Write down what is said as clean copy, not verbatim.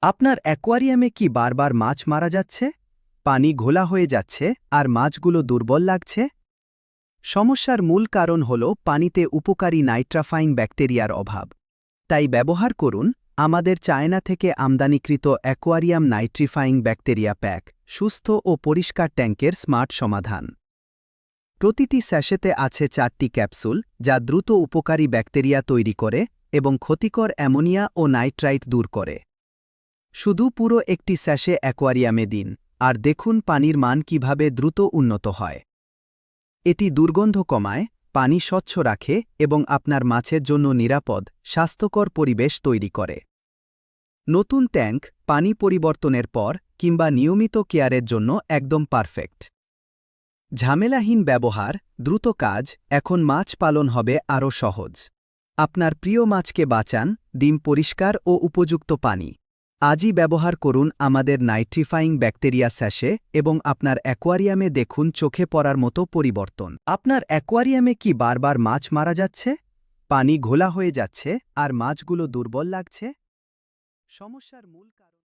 আপনার অ্যাকোয়ারিয়ামে কি বারবার মাছ মারা যাচ্ছে, পানি ঘোলা হয়ে যাচ্ছে আর মাছগুলো দুর্বল লাগছে? সমস্যার মূল কারণ হল পানিতে উপকারী নাইট্রাফাইং ব্যাকটেরিয়ার অভাব। তাই ব্যবহার করুন আমাদের চায়না থেকে আমদানিকৃত অ্যাকোয়ারিয়াম নাইট্রিফাইং ব্যাকটেরিয়া প্যাক, সুস্থ ও পরিষ্কার ট্যাঙ্কের স্মার্ট সমাধান। প্রতিটি স্যাশেতে আছে 4টি ক্যাপসুল যা দ্রুত উপকারী ব্যাকটেরিয়া তৈরি করে এবং ক্ষতিকর অ্যামোনিয়া ও নাইট্রাইট দূর করে। শুধু পুরো একটি স্যাশে অ্যাকোয়ারিয়ামে দিন আর দেখুন পানির মান কিভাবে দ্রুত উন্নত হয়। এটি দুর্গন্ধ কমায়, পানি স্বচ্ছ রাখে এবং আপনার মাছের জন্য নিরাপদ, স্বাস্থ্যকর পরিবেশ তৈরি করে। নতুন ট্যাঙ্ক পানি পরিবর্তনের পর কিংবা নিয়মিত কেয়ারের জন্য একদম পারফেক্ট। ঝামেলাহীন ব্যবহার, দ্রুত কাজ, এখন মাছ পালন হবে আরও সহজ। আপনার প্রিয় মাছকে বাঁচান, দিন পরিষ্কার ও উপযুক্ত পানি। আজই ব্যবহার করুন আমাদের নাইট্রিফাইং ব্যাকটেরিয়া স্যাশে এবং আপনার অ্যাকোয়ারিয়ামে দেখুন চোখে পড়ার মতো পরিবর্তন। আপনার অ্যাকোয়ারিয়ামে কি বারবার মাছ মারা যাচ্ছে, পানি ঘোলা হয়ে যাচ্ছে আর মাছগুলো দুর্বল লাগছে? সমস্যার মূল কারণ